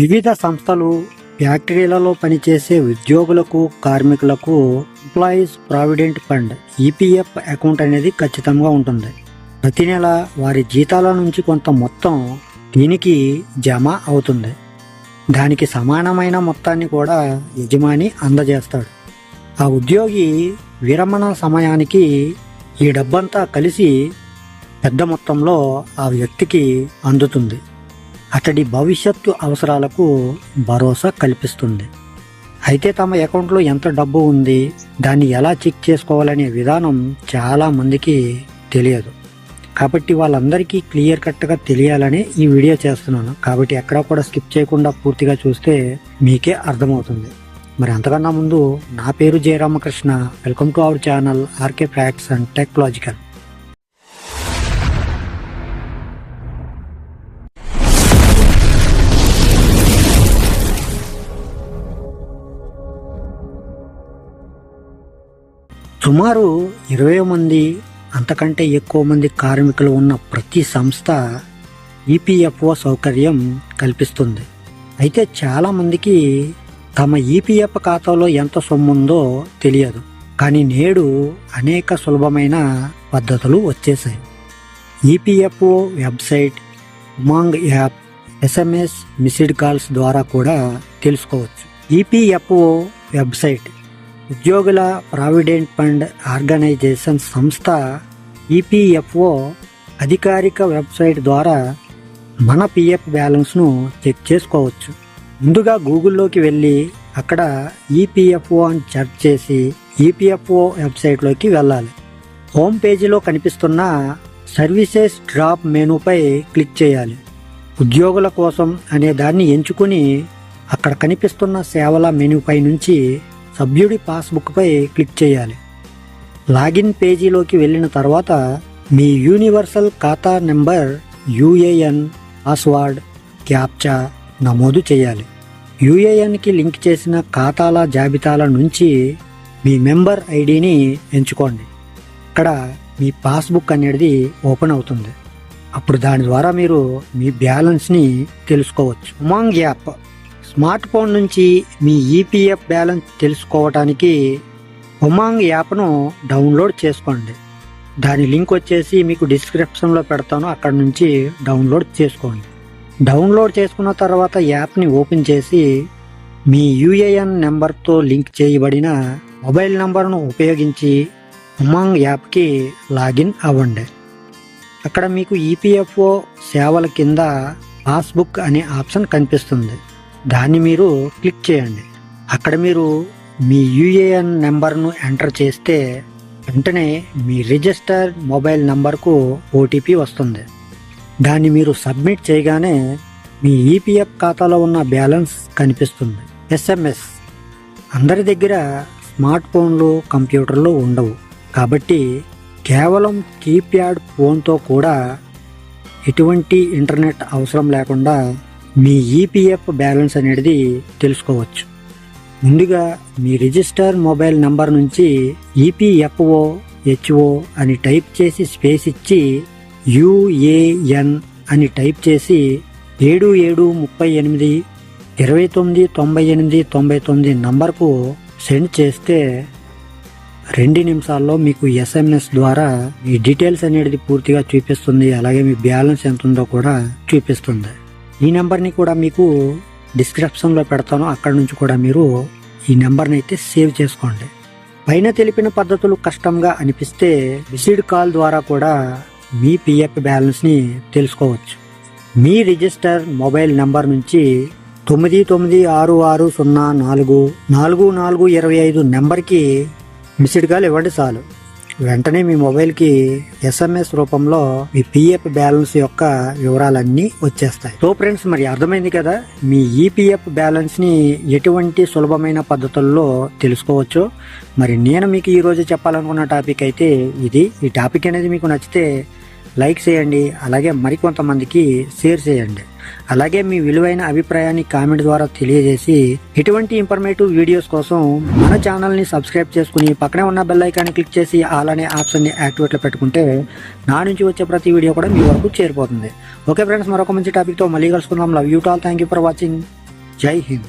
వివిధ సంస్థలు, ఫ్యాక్టరీలలో పనిచేసే ఉద్యోగులకు, కార్మికులకు employees provident fund EPF account అనేది ఖచ్చితంగా ఉంటుంది. ప్రతి నెల వారి జీతాల నుంచి కొంత మొత్తం దీనికి జమ అవుతుంది. దానికి సమానమైన మొత్తాన్ని కూడా యజమాని అందజేస్తాడు. ఆ ఉద్యోగి విరమణ సమయానికి ఈ డబ్బంతా కలిసి పెద్ద మొత్తంలో ఆ వ్యక్తికి అందుతుంది. అతడి భవిష్యత్తు అవసరాలకు భరోసా కల్పిస్తుంది. అయితే తమ అకౌంట్లో ఎంత డబ్బు ఉంది, దాన్ని ఎలా చెక్ చేసుకోవాలనే విధానం చాలా మందికి తెలియదు. కాబట్టి వాళ్ళందరికీ క్లియర్ కట్గా తెలియాలని ఈ వీడియో చేస్తున్నాను. కాబట్టి ఎక్కడా కూడా స్కిప్ చేయకుండా పూర్తిగా చూస్తే మీకే అర్థమవుతుంది. మరి అంతకన్నా ముందు నా పేరు Jayaramakrishna. Welcome to our channel RK facts and technological. సుమారు 20 మంది అంతకంటే ఎక్కువ మంది కార్మికులు ఉన్న ప్రతి సంస్థ ఈపీఎఫ్ఓ సౌకర్యం కల్పిస్తుంది. అయితే చాలామందికి తమ ఈపీఎఫ్ ఖాతాలో ఎంత సొమ్ముందో తెలియదు. కానీ నేడు అనేక సులభమైన పద్ధతులు వచ్చేసాయి. EPFO website, Umang app, SMS, missed calls ద్వారా కూడా తెలుసుకోవచ్చు. ఈపీఎఫ్ఓ వెబ్సైట్ ఉద్యోగుల ప్రావిడెంట్ ఫండ్ ఆర్గనైజేషన్ సంస్థ ఈపీఎఫ్ఓ అధికారిక వెబ్సైట్ ద్వారా మన పిఎఫ్ బ్యాలెన్స్ను చెక్ చేసుకోవచ్చు. ముందుగా గూగుల్లోకి వెళ్ళి అక్కడ ఈపీఎఫ్ఓ అని సెర్చ్ చేసి ఈపీఎఫ్ఓ వెబ్సైట్లోకి వెళ్ళాలి. హోమ్ పేజీలో కనిపిస్తున్న సర్వీసెస్ డ్రాప్ మెనూపై క్లిక్ చేయాలి. ఉద్యోగుల కోసం అనే దాన్ని ఎంచుకుని అక్కడ కనిపిస్తున్న సేవల మెనూపై నుంచి సభ్యుడి పాస్బుక్పై క్లిక్ చేయాలి. లాగిన్ పేజీలోకి వెళ్ళిన తర్వాత మీ యూనివర్సల్ ఖాతా నెంబర్, యూఏఎన్, పాస్వర్డ్, క్యాప్చా నమోదు చేయాలి. యూఏఎన్కి లింక్ చేసిన ఖాతాల జాబితాల నుంచి మీ మెంబర్ ఐడిని ఎంచుకోండి. ఇక్కడ మీ పాస్బుక్ అనేది ఓపెన్ అవుతుంది. అప్పుడు దాని ద్వారా మీరు మీ బ్యాలెన్స్ని తెలుసుకోవచ్చు. ఉమాంగ్ యాప్ స్మార్ట్ ఫోన్ నుంచి మీ ఈపీఎఫ్ బ్యాలెన్స్ తెలుసుకోవడానికి ఉమాంగ్ యాప్ను డౌన్లోడ్ చేసుకోండి. దాని లింక్ వచ్చేసి మీకు డిస్క్రిప్షన్లో పెడతాను, అక్కడ నుంచి డౌన్లోడ్ చేసుకోండి. డౌన్లోడ్ చేసుకున్న తర్వాత యాప్ని ఓపెన్ చేసి మీ యూఏఎన్ నెంబర్తో లింక్ చేయబడిన మొబైల్ నెంబర్ను ఉపయోగించి ఉమాంగ్ యాప్కి లాగిన్ అవ్వండి. అక్కడ మీకు ఈపీఎఫ్ఓ సేవల కింద పాస్బుక్ అనే ఆప్షన్ కనిపిస్తుంది. దాన్ని మీరు క్లిక్ చేయండి. అక్కడ మీరు మీ యూఏఎన్ నెంబర్ను ఎంటర్ చేస్తే వెంటనే మీ రిజిస్టర్ మొబైల్ నంబర్కు ఓటీపీ వస్తుంది. దాన్ని మీరు సబ్మిట్ చేయగానే మీ ఈపీఎఫ్ ఖాతాలో ఉన్న బ్యాలెన్స్ కనిపిస్తుంది. ఎస్ఎంఎస్ అందరి దగ్గర స్మార్ట్ ఫోన్లు, కంప్యూటర్లు ఉండవు. కాబట్టి కేవలం కీప్యాడ్ ఫోన్తో కూడా ఎటువంటి ఇంటర్నెట్ అవసరం లేకుండా మీ ఈపీఎఫ్ బ్యాలెన్స్ అనేది తెలుసుకోవచ్చు. ముందుగా మీ రిజిస్టర్ మొబైల్ నంబర్ నుంచి ఈపీఎఫ్ఓ హెచ్ఓ అని టైప్ చేసి స్పేస్ ఇచ్చి యూఏఎన్ అని టైప్ చేసి 7738 299899 నంబర్కు సెండ్ చేస్తే 2 నిమిషాల్లో మీకు ఎస్ఎంఎస్ ద్వారా మీ డీటెయిల్స్ అనేది పూర్తిగా చూపిస్తుంది. అలాగే మీ బ్యాలెన్స్ ఎంత ఉందో కూడా చూపిస్తుంది. ఈ నెంబర్ని కూడా మీకు డిస్క్రిప్షన్లో పెడతాను, అక్కడ నుంచి కూడా మీరు ఈ నెంబర్ని అయితే సేవ్ చేసుకోండి. పైన తెలిపిన పద్ధతులు కష్టంగా అనిపిస్తే మిస్డ్ కాల్ ద్వారా కూడా మీ పిఎఫ్ బ్యాలెన్స్ని తెలుసుకోవచ్చు. మీ రిజిస్టర్ మొబైల్ నెంబర్ నుంచి 9966044425 నెంబర్కి మిస్డ్ కాల్ ఇవ్వండి చాలు. వెంటనే మీ మొబైల్కి ఎస్ఎంఎస్ రూపంలో మీ పిఎఫ్ బ్యాలెన్స్ యొక్క వివరాలన్నీ వచ్చేస్తాయి. సో ఫ్రెండ్స్, మరి అర్థమైంది కదా మీ ఈపీఎఫ్ బ్యాలెన్స్ని ఎటువంటి సులభమైన పద్ధతుల్లో తెలుసుకోవచ్చు. మరి నేను మీకు ఈరోజు చెప్పాలనుకున్న టాపిక్ అయితే ఇది. ఈ టాపిక్ అనేది మీకు నచ్చితే లైక్ చేయండి, అలాగే మరికొంతమందికి షేర్ చేయండి. అలాగే మీ విలువైన అభిప్రాయాన్ని కామెంట్ ద్వారా తెలియజేసి ఇటువంటి ఇన్ఫర్మేటివ్ వీడియోస్ కోసం మన ఛానల్ని సబ్స్క్రైబ్ చేసుకుని పక్కనే ఉన్న బెల్ ఐకాన్ని క్లిక్ చేసి ఆల్ అనే ఆప్షన్ని యాక్టివేట్లో పెట్టుకుంటే నా నుంచి వచ్చే ప్రతి వీడియో కూడా మీ వరకు చేరిపోతుంది. ఓకే ఫ్రెండ్స్, మరొక మంచి టాపిక్తో మళ్ళీ కలుసుకుందాం. Love you all. Thank you for watching. జై హింద్.